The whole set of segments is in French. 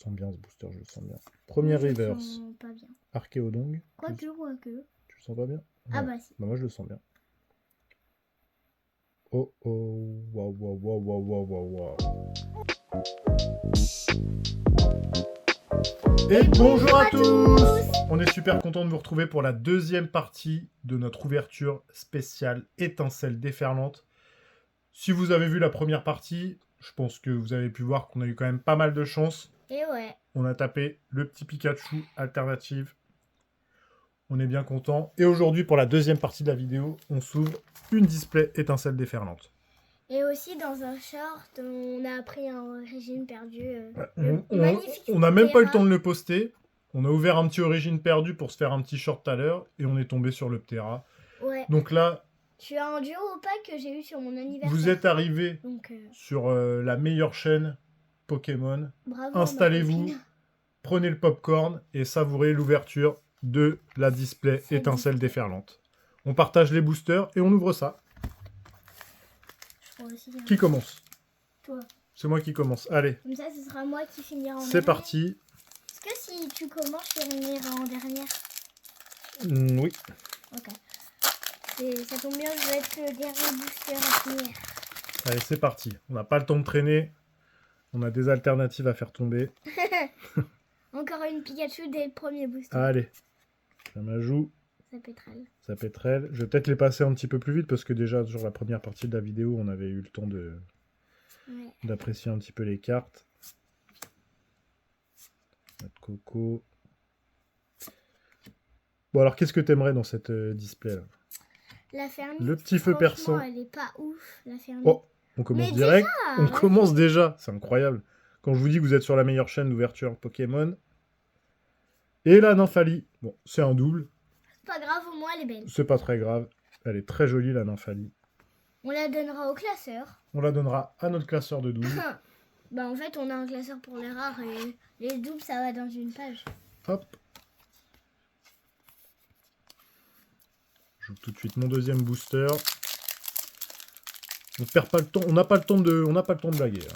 sens bien ce booster, je le sens bien. Premier Moi, je le reverse. sens pas bien. Archéodong. Quoique. Tu le sens pas bien? Ah Ouais. bah si. Bah moi je le sens bien. Oh oh, waouh, waouh, waouh, waouh, waouh, waouh, waouh. Et bonjour à tous! On est super content de vous retrouver pour la deuxième partie de notre ouverture spéciale étincelle déferlante. Si vous avez vu la première partie, je pense que vous avez pu voir qu'on a eu quand même pas mal de chance. Et ouais. On a tapé le petit Pikachu alternative. On est bien content. Et aujourd'hui, pour la deuxième partie de la vidéo, on s'ouvre une display étincelle déferlante. Et aussi dans un short, on a appris un régime perdu. On n'a même pas eu le temps de le poster. On a ouvert un petit origine perdue pour se faire un petit short tout à l'heure. Et on est tombé sur le Ptera. Ouais. Donc là, Tu as un duo au pack que j'ai eu sur mon anniversaire. vous êtes arrivé Donc, sur la meilleure chaîne Pokémon. bravo. Installez-vous, prenez le popcorn et savourez l'ouverture de la display étincelle déferlante. On partage les boosters et on ouvre ça. Qui commence? Toi. C'est moi qui commence. Allez. Comme ça, ce sera moi qui finira en dernier. C'est parti. Est-ce que si tu commences, tu finiras en dernière? Oui. Ok. Ça tombe bien, je vais être le dernier booster à finir. Allez, c'est parti. On n'a pas le temps de traîner. On a des alternatives à faire tomber. Encore une Pikachu dès le premier booster. Allez. Ça m'ajoute. Ça pétrelle. Ça pétrelle. Je vais peut-être les passer un petit peu plus vite parce que déjà, sur la première partie de la vidéo, on avait eu le temps d'apprécier un petit peu les cartes. Notre coco. Bon, alors, qu'est-ce que t'aimerais dans cette display là? La fermite, le petit feu perçant. Elle est pas ouf, la fermite. Oh, on commence direct. On commence déjà. C'est incroyable. Quand je vous dis que vous êtes sur la meilleure chaîne d'ouverture Pokémon. Et la Nymphalie. Bon, c'est un double. Pas grave, au moins elle est belle. C'est pas très grave. Elle est très jolie, la Nymphalie. On la donnera au classeur. On la donnera à notre classeur de double. Bah en fait, on a un classeur pour les rares et les doubles, ça va dans une page. Hop. J'ouvre tout de suite mon deuxième booster. On perd pas le temps. On n'a pas le temps de blaguer. Là.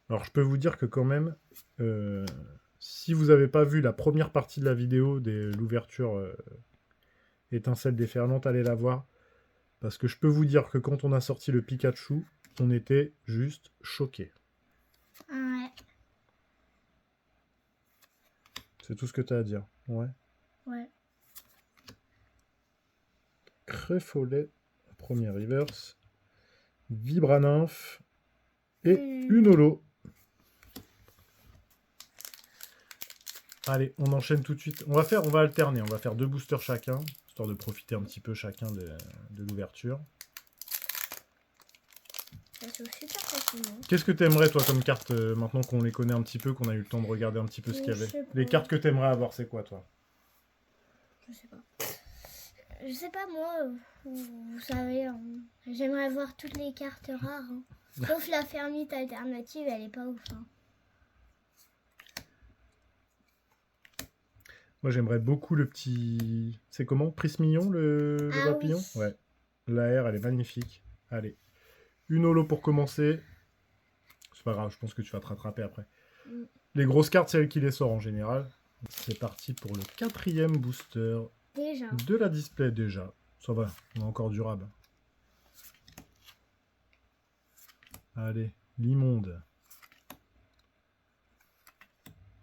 Alors je peux vous dire que quand même, si vous n'avez pas vu la première partie de la vidéo de l'ouverture étincelle déferlante, allez la voir. Parce que je peux vous dire que quand on a sorti le Pikachu, on était juste choqués. Ouais. C'est tout ce que tu as à dire. Ouais. Ouais. Créfolet, premier reverse. Vibranymph. Et une holo. Allez, on enchaîne tout de suite. On va alterner. On va faire 2 boosters chacun, histoire de profiter un petit peu chacun de l'ouverture. Qu'est-ce que tu aimerais, toi, comme carte, maintenant qu'on les connaît un petit peu, qu'on a eu le temps de regarder un petit peu ce qu'il y avait? Les cartes que tu aimerais avoir, c'est quoi, toi? Je sais pas. Je sais pas, moi, vous savez, j'aimerais voir toutes les cartes rares. Hein. Sauf la fermite alternative, elle est pas ouf. Hein. Moi, j'aimerais beaucoup le petit... C'est comment? Prismillon, le papillon? Oui. Ouais. L'air, elle est magnifique. Allez. Une holo pour commencer. C'est pas grave, je pense que tu vas te rattraper après. Les grosses cartes, c'est elle qui les sort en général. C'est parti pour le 4e booster de la display déjà. Ça va, on est encore durable. Allez, l'immonde.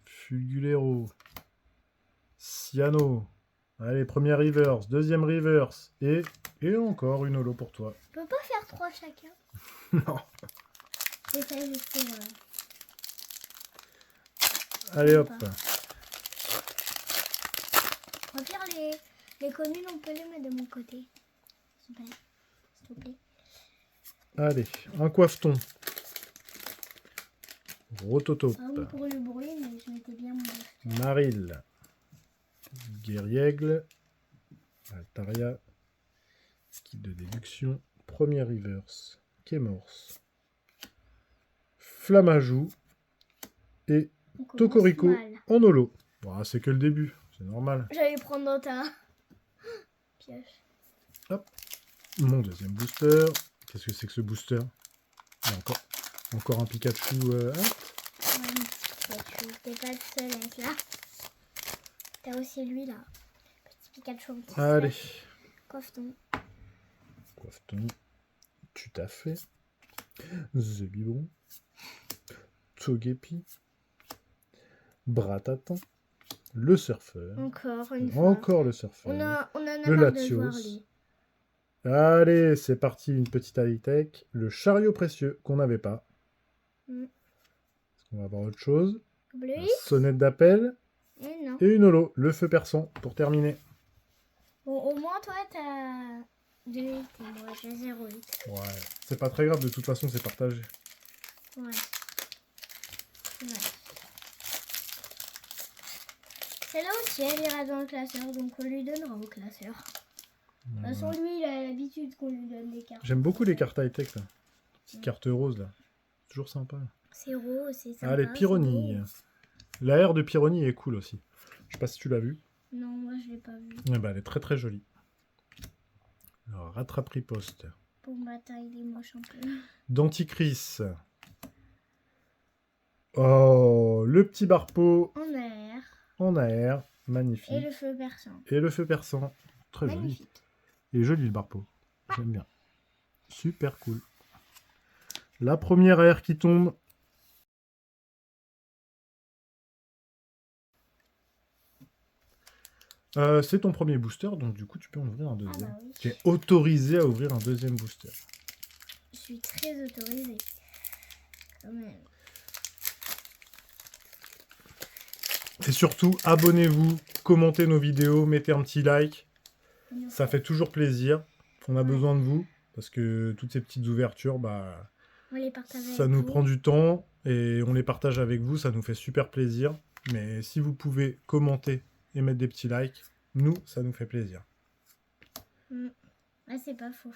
Fulgulero. Cyano. Allez, première reverse, deuxième reverse. Et encore une holo pour toi. On peut pas faire 3 chacun? Non. C'est ça, juste Allez, hop. On va faire les communes, on peut les mettre de mon côté. Super, s'il te plaît. Allez, un coiffeton. Rototope. Pardon pour le bruit, mais je m'étais bien mon Maril. Guerriègle. Altaria. Kit de déduction. Premier reverse. Kémorse. Flamajou. Et Tocorico en holo. Bon, c'est que le début, c'est normal. J'allais prendre dans ta... pioche. Hop. Mon deuxième booster. Qu'est-ce que c'est que ce booster? Il y a encore un Pikachu. Hop. Ouais, Pikachu, t'es pas le seul à être là. T'as aussi lui là. Petit Pikachu en petit Allez. Coffeton. Coffeton. Tu t'as fait. The Biberon. Togepi. Bratatan. Le surfeur. Encore une fois. Encore le surfeur. On en a le marre de voir Latios. lui. Allez, c'est parti, une petite high-tech. Le chariot précieux qu'on n'avait pas. Est-ce qu'on va avoir autre chose? Bleu. La sonnette d'appel. Et non. Et une holo, le feu perçant, pour terminer. Bon, au moins, toi, t'as 2 et moi, j'ai 0,8. Ouais, c'est pas très grave, de toute façon, c'est partagé. Ouais. Celle-là aussi, elle ira dans le classeur, donc on lui donnera au classeur. De toute façon, lui, il a l'habitude qu'on lui donne des cartes. J'aime beaucoup les cartes high-tech, là. Petite carte rose, là. Toujours sympa. C'est rose, c'est sympa. Allez, Pyronie. La R de Pyronie est cool aussi. Je sais pas si tu l'as vu. Non, moi, je l'ai pas vu. Eh ben, elle est très très jolie. Alors, rattrape-riposte. Pour ma taille, il est moche un peu. Denticris. Oh, le petit barpeau En air. en AR. Magnifique. Et le feu perçant. Et le feu perçant. Très joli. Magnifique. Et joli le barpeau. J'aime bien. Super cool. La première AR qui tombe. C'est ton premier booster, donc du coup tu peux en ouvrir un deuxième. Ah bah oui. Tu es autorisé à ouvrir un deuxième booster. Je suis très autorisée. Quand même. Et surtout, abonnez-vous, commentez nos vidéos, mettez un petit like. Ça fait toujours plaisir. On a besoin de vous, parce que toutes ces petites ouvertures, bah, On les partage ça avec nous vous. prend du temps et on les partage avec vous, ça nous fait super plaisir. Mais si vous pouvez commenter et mettre des petits likes, nous, ça nous fait plaisir. Ah, c'est pas faux.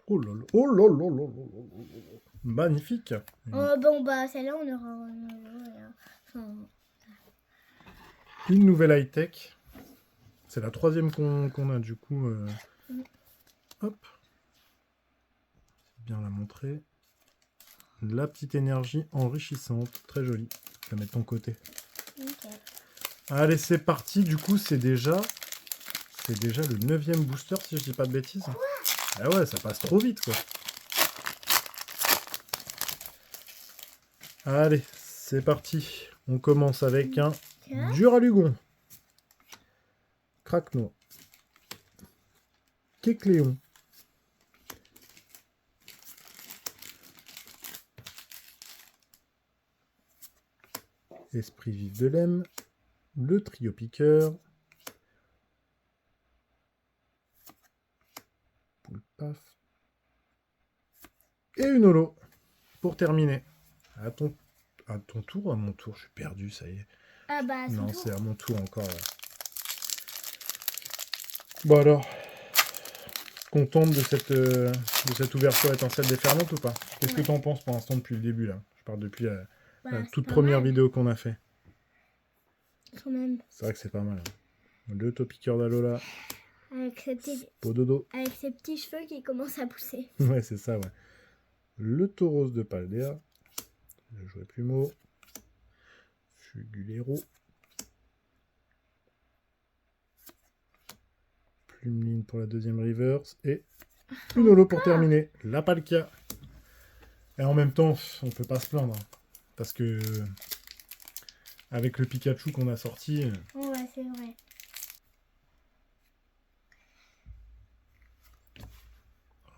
Oh là là, oh là là là là là là. Magnifique. Oh, bon, bah, celle-là, on aura... Enfin, Une nouvelle high-tech. C'est la troisième qu'on a du coup. Hop. Bien la montrer. La petite énergie enrichissante. Très jolie. Je vais la mettre de ton côté. nickel. Allez, c'est parti. Du coup, c'est déjà le 9e booster, si je dis pas de bêtises. Ah ouais, ça passe trop vite, quoi. Allez, c'est parti. On commence avec un Duralugon. Craquenois. Kecléon. Esprit vif de Lemme. Le trio piqueur. Poulpaf. Et une holo. Pour terminer. À ton tour ou à mon tour? Je suis perdu, ça y est. Ah bah, à son Non, tour. c'est à mon tour encore. Ouais. Bon alors, contente de cette ouverture étincelle déferlante ou pas? Qu'est-ce que tu en penses pour l'instant depuis le début là? Je parle depuis la Bah, toute c'est pas première mal, vidéo qu'on a fait. quand même. C'est vrai que c'est pas mal. Hein. Le topiqueur d'Alola, Avec ses petits cheveux qui commencent à pousser. ouais, c'est ça, ouais. Le tauros de Paldea, le jouet plumeau, Fugulero, Plumeline pour la deuxième reverse et une holo pour terminer. La Palkia. Et en même temps, on peut pas se plaindre. Hein, parce que avec le Pikachu qu'on a sorti. Ouais, c'est vrai.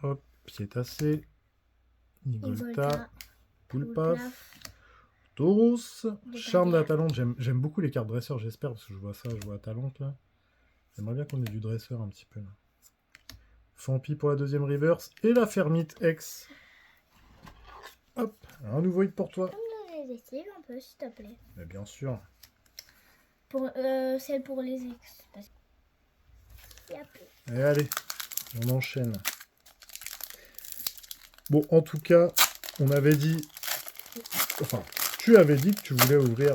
Hop, Piétassé, Nigolta, Poulpaf, Tauros, Charme d'Atalante. J'aime beaucoup les cartes dresseurs, j'espère, parce que je vois Atalante là. J'aimerais bien qu'on ait du dresseur un petit peu là. Fampi pour la deuxième reverse et la Fermite X. Hop, un nouveau hit pour toi. Comme dans les estives un peu, s'il te plaît. Mais bien sûr. Pour, celle pour les ex. Parce qu'il y a plus. Et allez, on enchaîne. Bon, en tout cas, on avait dit... Enfin, tu avais dit que tu voulais ouvrir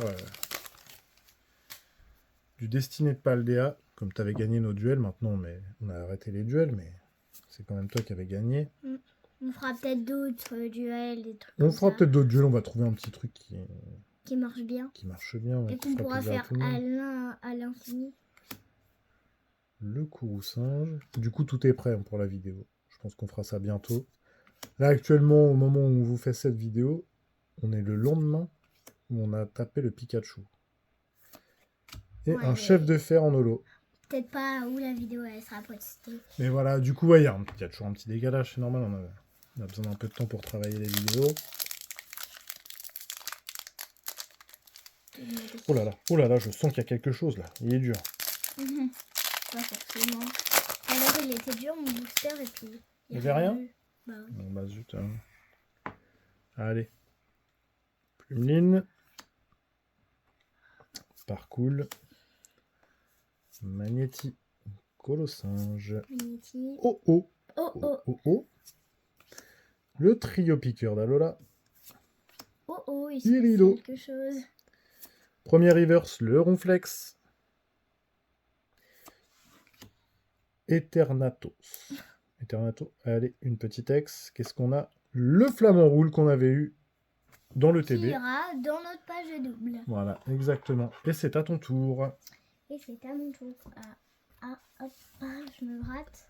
du Destiné de Paldea. Comme tu avais gagné nos duels maintenant, mais on a arrêté les duels, mais c'est quand même toi qui avais gagné. On fera peut-être d'autres duels, des trucs On comme fera ça, peut-être d'autres duels, on va trouver un petit truc qui marchent bien. qui marche bien. Ouais, Et qui qu'on fera pourra plaisir à faire tout le monde. à l'infini. Le courroux-singe. Du coup, tout est prêt pour la vidéo. Je pense qu'on fera ça bientôt. Là, actuellement, au moment où on vous fait cette vidéo, on est le lendemain où on a tapé le Pikachu. Et Ouais, un chef de fer en holo. Peut-être pas où la vidéo elle sera postée. Mais voilà, du coup, ouais, il y a toujours un petit décalage, c'est normal. On a besoin d'un peu de temps pour travailler les vidéos. Oh là là, je sens qu'il y a quelque chose là. Il est dur. Pas forcément. Alors il était dur mon booster et puis... Il y avait rien eu. Bah oui. Bon, bah zut. Allez. Plumeline. Parcours. Magnéti. Colossinge. Magnéti. Oh oh. Oh oh. Oh oh. Le trio piqueur d'Alola. Oh oh, il se Irilo. passe quelque chose. Premier reverse, le Ronflex. Eternatos. Eternato. Allez, une petite ex. Qu'est-ce qu'on a? Le flamant roule qu'on avait eu dans le Qui TB. ira dans notre page de double. Voilà, exactement. Et c'est à ton tour. Et c'est à mon tour. Hop, je me gratte.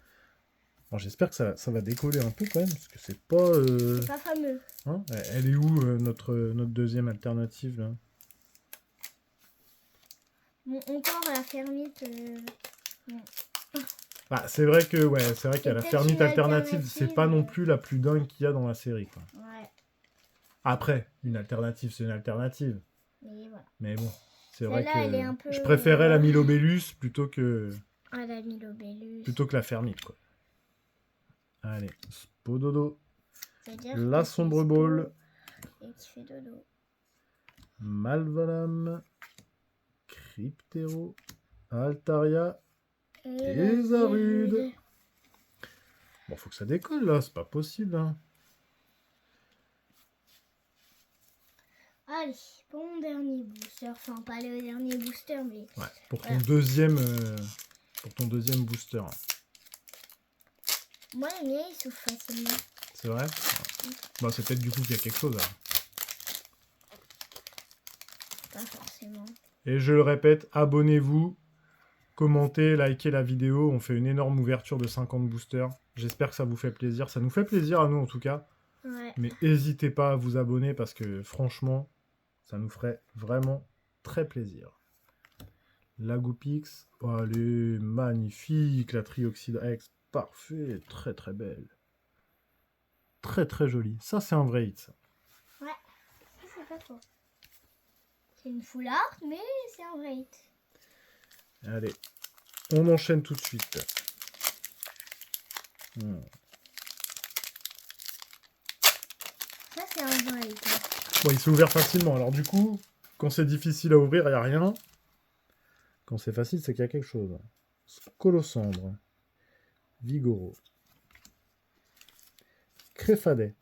Alors j'espère que ça va décoller un peu quand même, parce que c'est pas... C'est pas fameux. Hein, elle est où notre deuxième alternative là? Bon, encore la fermite. Ah, c'est vrai que c'est vrai qu'il y a la peut-être fermite une alternative, alternative, c'est pas non plus la plus dingue qu'il y a dans la série, quoi. Ouais. Après, une alternative, c'est une alternative. Mais voilà. Mais bon, c'est vrai Celle-là, elle est un que peu... je préférais la Milobellus plutôt que la Milobellus. la fermite, quoi. Allez, Spododo, C'est-à-dire la que sombre c'est ball, Spo et qui fait dodo. Malvalam, Cryptero, Altaria et la Zarude. Bon, faut que ça décolle là, c'est pas possible. Hein. Allez, pour mon dernier booster, enfin pas le dernier booster, mais... Ouais, pour ton voilà. deuxième booster. Moi, le mien, il souffle facilement. C'est vrai? Ouais. Bon, c'est peut-être du coup qu'il y a quelque chose. Là. Pas forcément. Et je le répète, abonnez-vous, commentez, likez la vidéo. On fait une énorme ouverture de 50 boosters. J'espère que ça vous fait plaisir. Ça nous fait plaisir à nous en tout cas. Ouais. Mais n'hésitez pas à vous abonner parce que franchement, ça nous ferait vraiment très plaisir. La Goupix, oh, elle est magnifique, la Trioxide X, parfait, très très belle. Très très jolie. Ça, c'est un vrai hit. Ça. Ouais, ça c'est pas faux. C'est une full art, mais c'est un vrai hit. Allez, on enchaîne tout de suite. Ça c'est un vrai hit. Bon, il s'est ouvert facilement. Alors du coup, quand c'est difficile à ouvrir, il n'y a rien. Quand c'est facile, c'est qu'il y a quelque chose. Colosandre. Vigoro. Créfadet.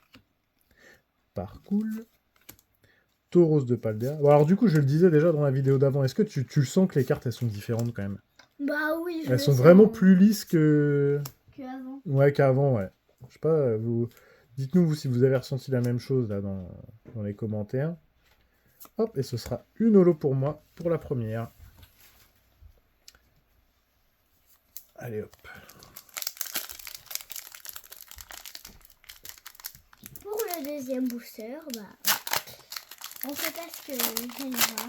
Parcours. Tauros de Paldea. Bon, alors du coup, je le disais déjà dans la vidéo d'avant, est-ce que tu le sens que les cartes, elles sont différentes quand même? Bah oui, elles sont vraiment plus lisses que... qu'avant. Ouais, qu'avant, ouais. Je sais pas, vous... Dites-nous vous si vous avez ressenti la même chose là dans les commentaires. Hop, et ce sera une holo pour moi, pour la première. Allez hop. Pour le deuxième booster, bah, on sait pas ce que j'aime voir.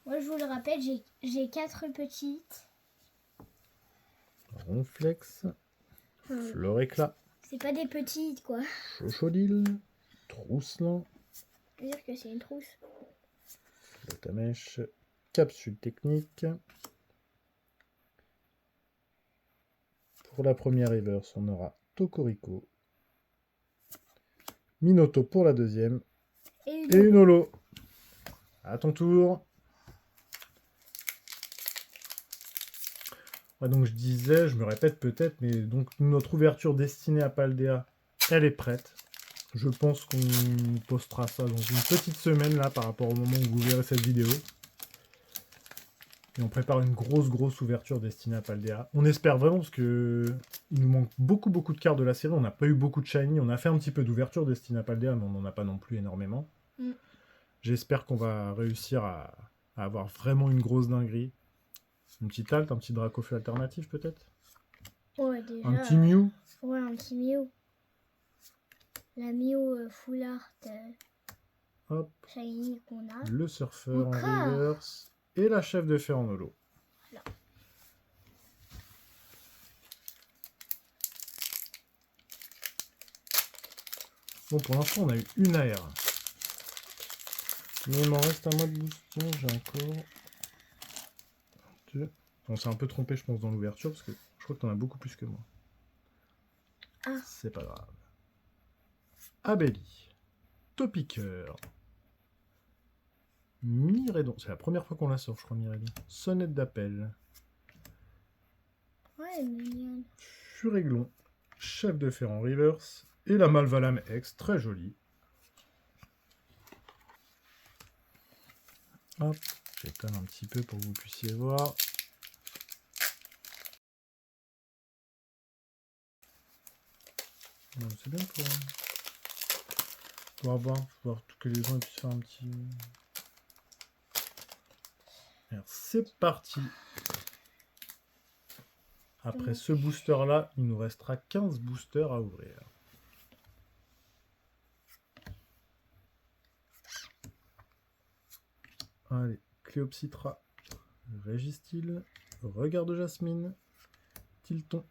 Moi, je vous le rappelle, j'ai 4 petites. Ronflex. Floréclat. C'est pas des petites, quoi. Chochodil. Trousselant. Je veux dire que c'est une trousse. Flotamèche. Capsule technique. Pour la première reverse, on aura Tokorico. Minoto pour la deuxième. Et une holo. À ton tour. Ouais, donc je disais, je me répète peut-être, mais donc notre ouverture destinée à Paldea, elle est prête. Je pense qu'on postera ça dans une petite semaine là par rapport au moment où vous verrez cette vidéo. Et on prépare une grosse ouverture destinée à Paldea. On espère vraiment parce que il nous manque beaucoup de cartes de la série. On n'a pas eu beaucoup de shiny. On a fait un petit peu d'ouverture destinée à Paldea, mais on n'en a pas non plus énormément. Mm. J'espère qu'on va réussir à avoir vraiment une grosse dinguerie. Une petite halte, un petit Dracofeu alternatif peut-être. Ouais, déjà. Un petit Mew. Ouais, un petit Mew. La Mew full art Hop. shiny qu'on a. Le surfeur en Encore. reverse. Et la chef de fer en holo. Voilà. Bon, pour l'instant, on a eu une AR. Mais il m'en reste un mois de booster. J'ai encore... Deux. On s'est un peu trompé, je pense, dans l'ouverture, parce que je crois que t'en as beaucoup plus que moi. Ah. C'est pas grave. Abelly. Topiqueur. Miredon. C'est la première fois qu'on la sort, je crois, Miredon. Sonnette d'appel. Ouais, mignonne. Furéglon. Chef de fer en reverse. Et la Malvalame X, très jolie. Hop, j'étale un petit peu pour que vous puissiez voir. C'est bien pour voir que les gens puissent faire un petit... Alors, c'est parti. Après ce booster-là, il nous restera 15 boosters à ouvrir. Allez, Cléopsitra, Régistil, Regard de Jasmine, Tilton,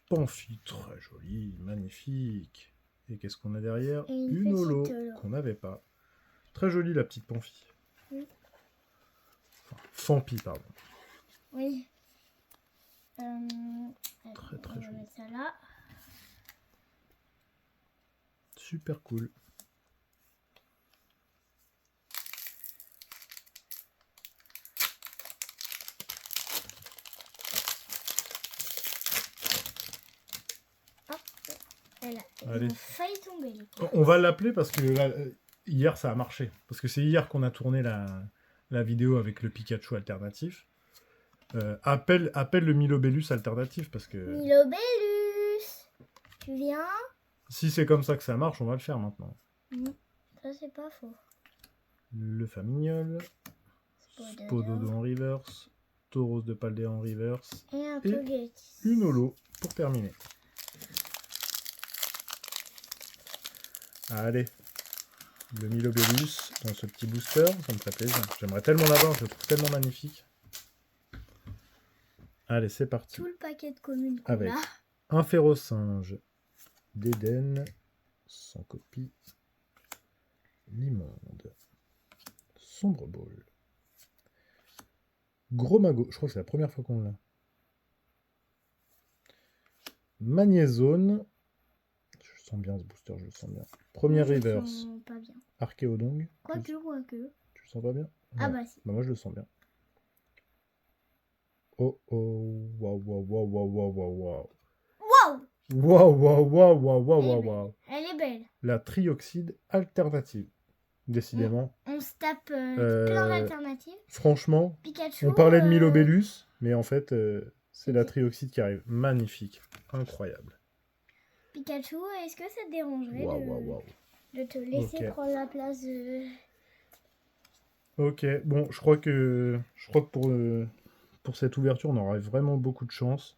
Pamphie, très joli, magnifique. Et qu'est-ce qu'on a derrière? Une holo qu'on n'avait pas. Très jolie la petite Pamphie. Oui. Enfin, Fampi, pardon. Oui. Très joli. Mettre ça là. Super cool. Elle a failli tomber. On va l'appeler parce que là, hier ça a marché. Parce que c'est hier qu'on a tourné la vidéo avec le Pikachu alternatif. Appelle le Milobellus alternatif parce que... Milobellus, tu viens? Si c'est comme ça que ça marche, on va le faire maintenant. Ça c'est pas faux. Le Famignol, Spododo en reverse, Tauros de Paldea en reverse, et un Togetic. Une holo pour terminer. Allez, le Milobellus dans ce petit booster, ça me ferait plaisir. J'aimerais tellement l'avoir, je le trouve tellement magnifique. Allez, c'est parti. Tout le paquet de communes qu'on avec a. un Férocinge d'Eden, sans copie, l'immonde, Sombre Ball, Gros Mago, je crois que c'est la première fois qu'on l'a. Magnézone, je sens bien ce booster, je le sens bien. Premier reverse, Archéodong. Quoique. Tu le sens pas bien? Ah bah si. Bah moi je le sens bien. Oh oh, waouh, waouh, waouh, waouh, waouh, waouh. Waouh, waouh, waouh, waouh, waouh, waouh. Elle est belle. La trioxyde alternative. Décidément. On se tape plein d'alternatives. Franchement, Pikachu, on parlait de Milobellus, mais en fait, c'est la trioxyde qui arrive. Magnifique. Incroyable. Pikachu, est-ce que ça te dérangerait de te laisser prendre la place de... Ok, bon, je crois que pour cette ouverture, on aurait vraiment beaucoup de chance.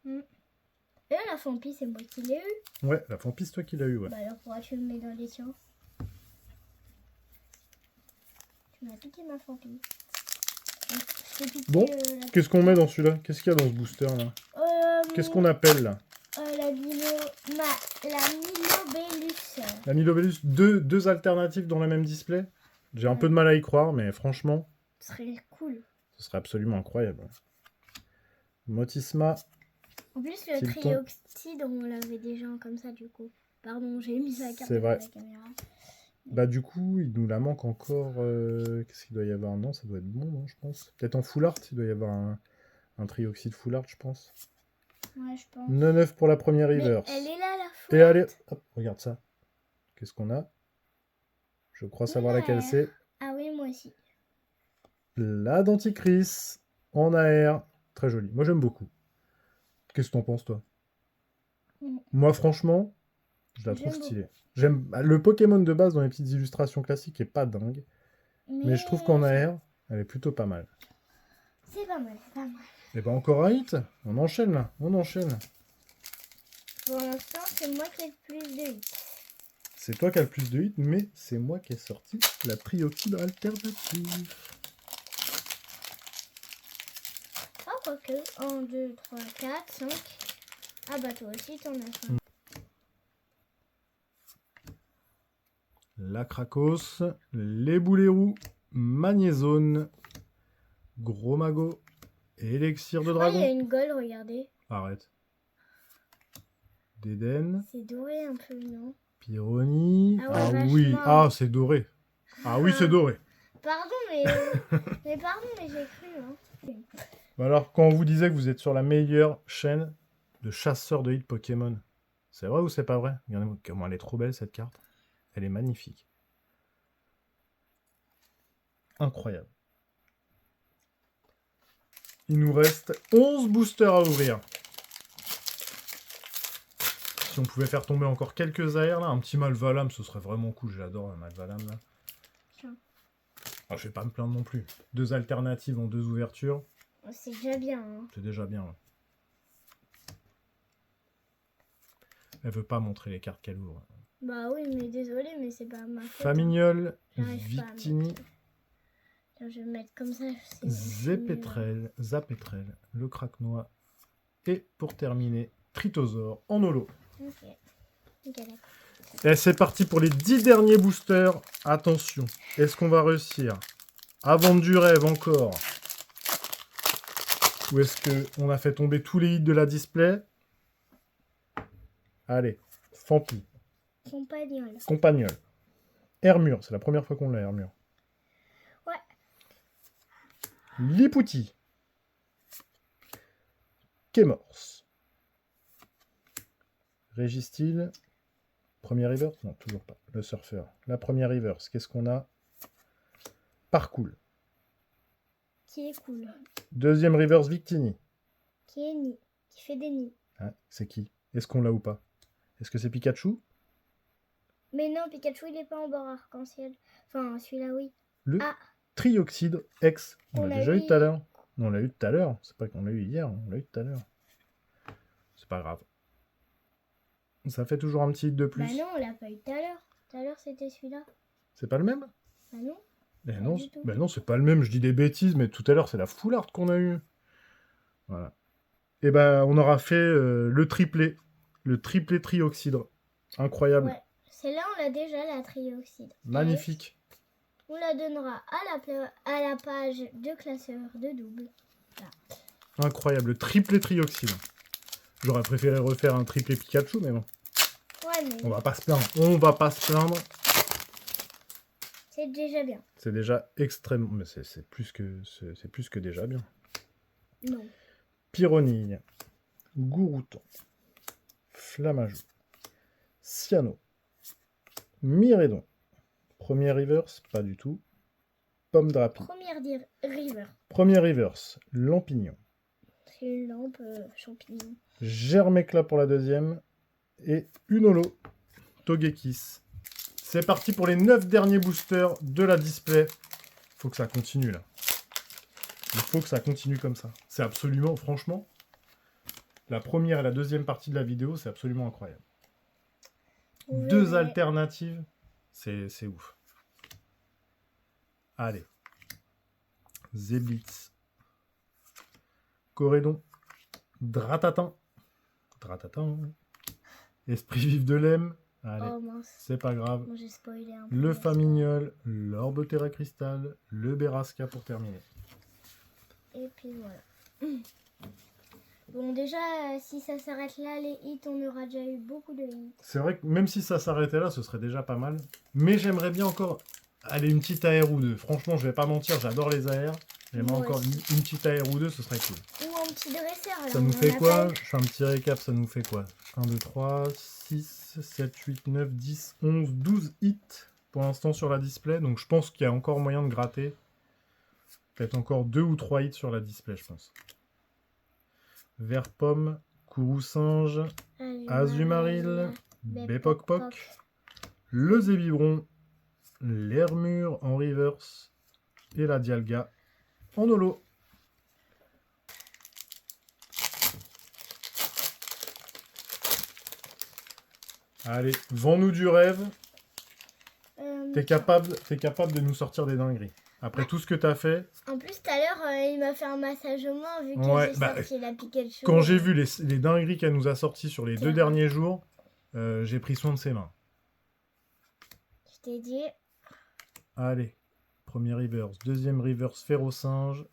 Et la Fampi, c'est moi qui l'ai eu. Ouais, la Fampi, c'est toi qui l'as eu, ouais. Bah alors pourquoi tu le mets dans les tiens? Tu m'as piqué ma Fampi. Bon, qu'est-ce qu'on met dans celui-là? Qu'est-ce qu'il y a dans ce booster là? Qu'est-ce qu'on appelle là? La Milobellus. La Milobellus, deux alternatives dans le même display? J'ai un peu de mal à y croire, mais franchement... Ce serait cool. Ce serait absolument incroyable. Motisma. En plus, le trioxyde, on l'avait déjà comme ça, du coup. Pardon, j'ai mis sa carte de la caméra. Bah du coup, il nous la manque encore... Qu'est-ce qu'il doit y avoir? Non, ça doit être bon, non, je pense. Peut-être en full art, il doit y avoir un trioxyde full art, je pense. Ouais, je pense. 9 pour la première reverse. Elle est là, la full art. Et allez, hop, regarde ça. Qu'est-ce qu'on a? Je crois savoir laquelle c'est. Ah oui, moi aussi. La dentifrice en AR. Très jolie. Moi, j'aime beaucoup. Qu'est-ce que t'en penses, toi? Moi, franchement, je la trouve J'aime stylée. J'aime le Pokémon de base dans les petites illustrations classiques est pas dingue. Mais je trouve qu'en AR, elle est plutôt pas mal. C'est pas mal, c'est pas mal. Et ben encore un hit. On enchaîne là. On enchaîne. Pour l'instant, c'est moi qui ai le plus de hits. C'est toi qui as le plus de hits, mais c'est moi qui ai sorti la trioxyde alternative. Ah, quoique. 1, 2, 3, 4, 5. Ah bah toi aussi, t'en as 5. La Krakos, les boulets roux, Magnézone, Gros Mago, Élixir de Ah, il y Dragon. a une gueule, regardez. Arrête. D'Eden. C'est doré un peu, non? Pyrrhony. Ah ouais, oui. vachement. Ah, c'est doré. Ah oui, c'est doré. Pardon, mais... pardon, mais j'ai cru, hein. Alors, quand on vous disait que vous êtes sur la meilleure chaîne de chasseurs de hits Pokémon, c'est vrai ou c'est pas vrai? Regardez comment elle est trop belle, cette carte. Elle est magnifique. Incroyable. Il nous reste 11 boosters à ouvrir. Si on pouvait faire tomber encore quelques AR, là, un petit Malvalam, ce serait vraiment cool. J'adore un Malvalam, là. Tiens. Ah, je vais pas me plaindre non plus. 2 alternatives en 2 ouvertures. C'est déjà bien, hein. C'est déjà bien, ouais. Elle veut pas montrer les cartes qu'elle ouvre. Bah oui, mais désolé, mais c'est pas ma faute. Famignol, J'arrive pas à Victini, Tiens, je vais me mettre comme ça. Zepétrel, Zapétrel, le Craquenois. Et pour terminer, Tritosaur en holo. Ok. Ok, d'accord. Et c'est parti pour les 10 derniers boosters. Attention, est-ce qu'on va réussir à vendre du rêve encore? Ou est-ce qu'on a fait tomber tous les hits de la display? Allez, Fampi, Compagnol. Compagnol, Hermure, c'est la première fois qu'on l'a, Hermure. Ouais. Lipouti, Kémorse, Régistil, premier reverse? Non, toujours pas. Le surfeur. La première reverse, qu'est-ce qu'on a? Parcool. Qui est cool. Deuxième reverse, Victini. Qui est nid. Qui fait des nids. Hein, c'est qui? Est-ce qu'on l'a ou pas? Est-ce que c'est Pikachu? Mais non, Pikachu, il est pas en bord arc-en-ciel. Enfin, celui-là, oui. Le Ah. Trioxyde X. On On l'a l'a déjà eu eu tout à l'heure. On l'a eu tout à l'heure. C'est pas qu'on l'a eu hier, on l'a eu tout à l'heure. C'est pas grave. Ça fait toujours un petit hit de plus. Bah non, on l'a pas eu tout à l'heure. Tout à l'heure, c'était celui-là. C'est pas le même? Bah non. Eh Pas non, du tout. ben non, c'est pas le même. Je dis des bêtises, mais tout à l'heure, c'est la foularde qu'on a eu. Voilà. Et ben, on aura fait le triplé. Le triplé trioxydre. Incroyable. Ouais. Celle-là, on l'a déjà, la trioxyde. Magnifique. On la donnera à la page de classeur de double. Incroyable. Le triplé trioxyde. J'aurais préféré refaire un triplé Pikachu, mais bon. Ouais, mais On va pas se plaindre. On va pas se plaindre. c'est déjà bien. C'est déjà extrêmement... Mais c'est plus que déjà bien. Non. Pyronille. Gourouton. Flamajou. Cyano. Myrédon. Premier reverse, pas du tout. Pomme Drapi. River. Premier reverse, Lampignon. C'est une lampe champignon. Germécla pour la deuxième. Et une holo. Togekiss. C'est parti pour les 9 derniers boosters de la display. Faut que ça continue là. Il faut que ça continue comme ça. C'est absolument, franchement, la première et la deuxième partie de la vidéo, c'est absolument incroyable. Vous 2 verrez. alternatives, c'est ouf. Allez. Zéblitz. Corédon. Dratatin. Esprit vif de Lemme. Allez, Oh mince. c'est pas grave. Bon, j'ai spoilé un peu. Le Famignol, l'Orbe Terra Cristal, le Berasca pour terminer. Et puis voilà. Bon, déjà, si ça s'arrête là, les hits, on aura déjà eu beaucoup de hits. C'est vrai que même si ça s'arrêtait là, ce serait déjà pas mal. Mais j'aimerais bien encore aller une petite AR ou deux. Franchement, je vais pas mentir, j'adore les AR. J'aimerais Moi encore aussi. une petite AR ou deux, ce serait cool. Ou un petit dresseur. Ça nous fait quoi? Je fais un petit récap, ça nous fait quoi? 1, 2, 3, 6, 7, 8, 9, 10, 11, 12 hits pour l'instant sur la display. Donc je pense qu'il y a encore moyen de gratter Peut-être encore 2 ou 3 hits sur la display, je pense. Vert pomme, Kourou singe, Azumaril, Bepokpok, le Zébibron, l'Hermure en reverse et la Dialga en holo. Allez, vends-nous du rêve. T'es capable de nous sortir des dingueries. Après tout ce que t'as fait. En plus, tout à l'heure, il m'a fait un massage aux mains vu que j'ai sorti la Pikachu. Quand j'ai vu les dingueries qu'elle nous a sorties sur les 2 derniers jours, j'ai pris soin de ses mains. Je t'ai dit. Allez, premier reverse, deuxième reverse, Férocinge.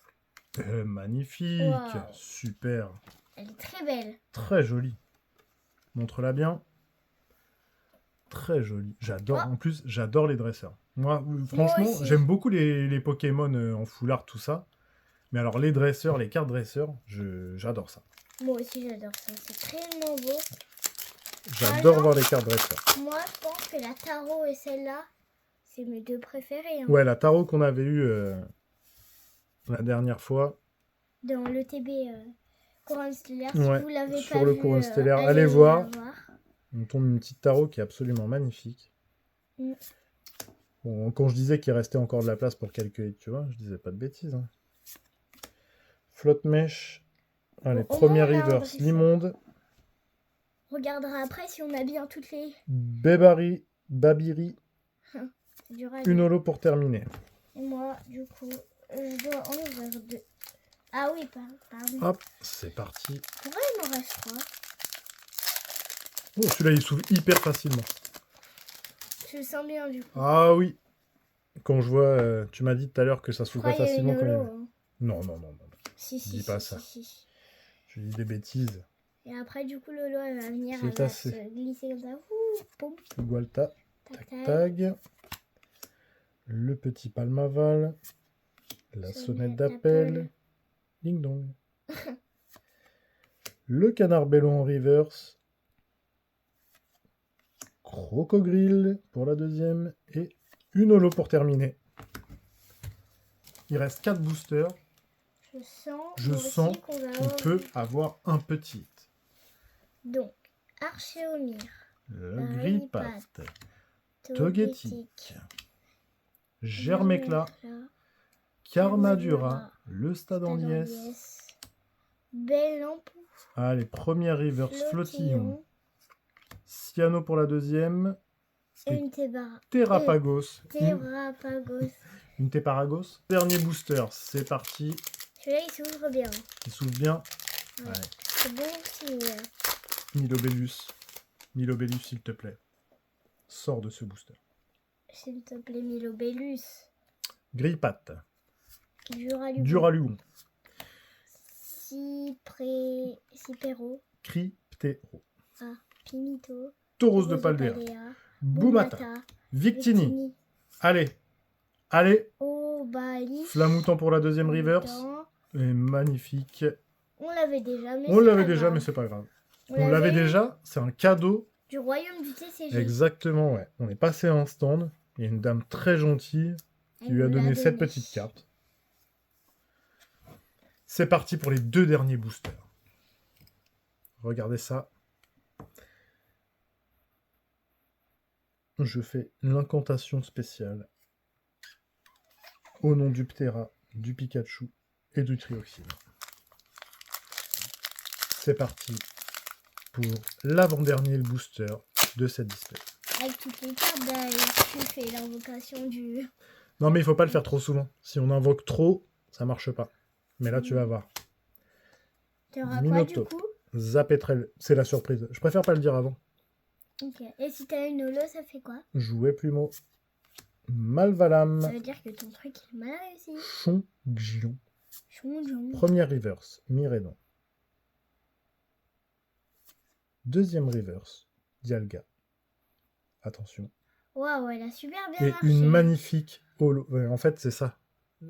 Magnifique, wow. Super. Elle est très belle. Très jolie. Montre-la bien. Très jolie. J'adore. En plus, j'adore les dresseurs. Moi, franchement, j'aime beaucoup les Pokémon en foulard, tout ça. Mais alors, les dresseurs, les cartes dresseurs, j'adore ça. Moi aussi, j'adore ça. C'est tellement beau. J'adore voir les cartes dresseurs. Moi, je pense que la Taro et celle-là, c'est mes 2 préférées. Hein. Ouais, la Taro qu'on avait eue la dernière fois. Dans le TB Couronne Stellaire. Ouais, si vous l'avez pas sur le vu, Couronne Stellaire. Allez voir. On tombe une petite Taro qui est absolument magnifique. Bon, quand je disais qu'il restait encore de la place pour quelques hits, tu vois, je disais pas de bêtises. Hein. Flotte mèche. Allez, première reverse, Limonde. On regardera après si on a bien toutes les... Babiri. Une holo pour terminer. Et moi, du coup, je dois en ouvrir 2. Ah oui, pardon. Hop, c'est parti. Pourquoi il m'en reste 3? Oh, celui-là, il s'ouvre hyper facilement. Je le sens bien, du coup. Ah oui. Quand je vois... tu m'as dit tout à l'heure que ça s'ouvrait facilement quand il y avait... Non. Si, dis pas ça. Si. Je dis des bêtises. Et après, du coup, Lolo, elle va venir, elle va se glisser comme ça. Ouh, poum. Gualta. Tac. Le petit Palmaval. La sonnette d'appel. Ding dong. Le canard bello en reverse. Crocogrille pour la deuxième. Et une holo pour terminer. Il reste 4 boosters. Je sens qu'on peut avoir un petit hit. Donc, Archéomir. Le Grippat. Togetic. Germecla. Karmadura. Le Stadonlies. Belampou. Allez, première reverse, Flottillon. Cyano pour la deuxième. Et une Terrapagos. Une Teparagos. Dernier booster, c'est parti. Celui-là, il s'ouvre bien. Il s'ouvre bien. Ouais. C'est bon signe. Milobellus, s'il te plaît. Sors de ce booster. S'il te plaît, Milobellus. Grippat. Duralugon. Cipero. Cryptero. Pimito. Tauros de Paldea. Boumata. Victini. Allez. Obali. Flamoutant pour la deuxième reverse. Et magnifique. On l'avait déjà, mais c'est pas grave. On l'avait déjà, c'est un cadeau. Du royaume du TCG. Exactement, ouais. On est passé à un stand. Il y a une dame très gentille qui lui a donné cette petite carte. C'est parti pour les 2 derniers boosters. Regardez ça. Je fais l'incantation spéciale au nom du Ptera, du Pikachu et du Trioxyne. C'est parti pour l'avant-dernier booster de cette display. Avec toutes les cartes, tu fais l'invocation du... Non mais il faut pas le faire trop souvent. Si on invoque trop, ça marche pas. Mais là tu vas voir. Tu auras quoi du coup? Zapetrel, c'est la surprise. Je préfère pas le dire avant. Ok. Et si t'as une holo, ça fait quoi? Jouet plumeau. Malvalam. Ça veut dire que ton truc est mal réussi. Chongion. Chongion. Première reverse, Miredon. Deuxième reverse, Dialga. Attention. Waouh, elle a super bien et marché. Une magnifique holo. Ouais, en fait, c'est ça.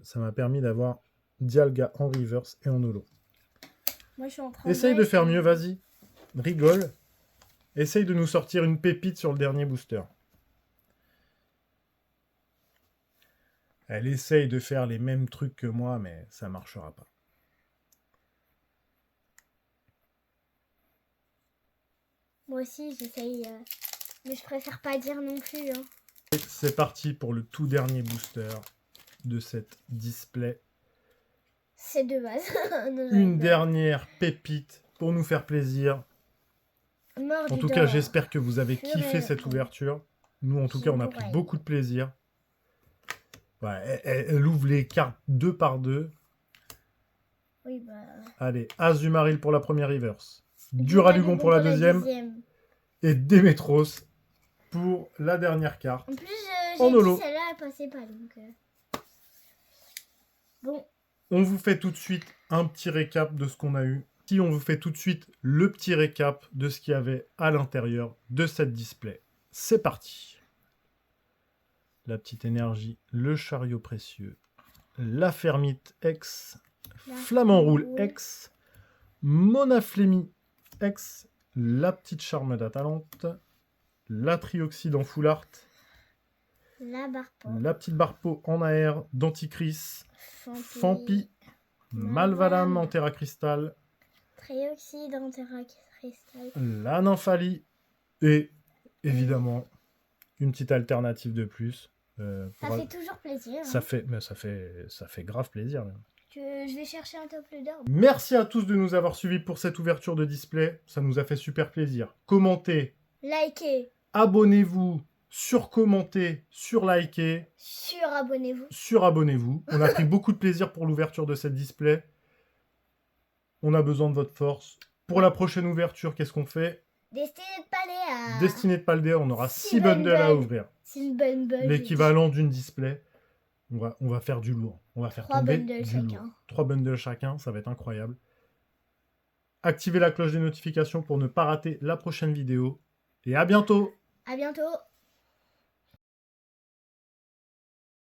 Ça m'a permis d'avoir Dialga en reverse et en holo. Moi, je suis en train Essaye de faire mieux, vas-y. Rigole. Essaye de nous sortir une pépite sur le dernier booster. Elle essaye de faire les mêmes trucs que moi, mais ça marchera pas. Moi aussi, j'essaye. Mais je préfère pas dire non plus. Hein. C'est parti pour le tout dernier booster de cette display. C'est de base. Une dernière pépite pour nous faire plaisir. En tout cas, j'espère que vous avez kiffé cette ouverture. Nous, en tout cas, on a pris beaucoup de plaisir. Ouais, elle ouvre les cartes 2 par 2. Oui, bah... Allez, Azumarill pour la première reverse. Duralugon pour la deuxième. Et Démétros pour la dernière carte. En plus, j'ai dit celle-là, elle passait pas. Donc, bon. On vous fait tout de suite un petit récap de ce qu'on a eu. Si on vous fait tout de suite le petit récap de ce qu'il y avait à l'intérieur de cette display. C'est parti. La petite énergie, le chariot précieux, la fermite X, Flamant Roule X, Monaflémie X, la petite charme d'Atalante, la trioxyde en full art, la petite barpeau en air d'Anticris, Fampi, Malvadam en terra cristal, trioxyde en terra cristal, la nymphalie et évidemment une petite alternative de plus. Ça fait toujours plaisir. Ça fait grave plaisir. Même. Je vais chercher un top leader. Merci à tous de nous avoir suivis pour cette ouverture de display. Ça nous a fait super plaisir. Commentez. Likez. Abonnez-vous. Surcommentez. Surlikez. Surabonnez-vous. Surabonnez-vous. On a pris beaucoup de plaisir pour l'ouverture de cette display. On a besoin de votre force. Pour la prochaine ouverture, qu'est-ce qu'on fait? Destinée de Paldea, on aura 6 bundles à ouvrir. L'équivalent d'une display. On va faire du lourd. On va faire tomber du lourd. 3 bundles chacun, ça va être incroyable. Activez la cloche des notifications pour ne pas rater la prochaine vidéo. Et à bientôt! À bientôt!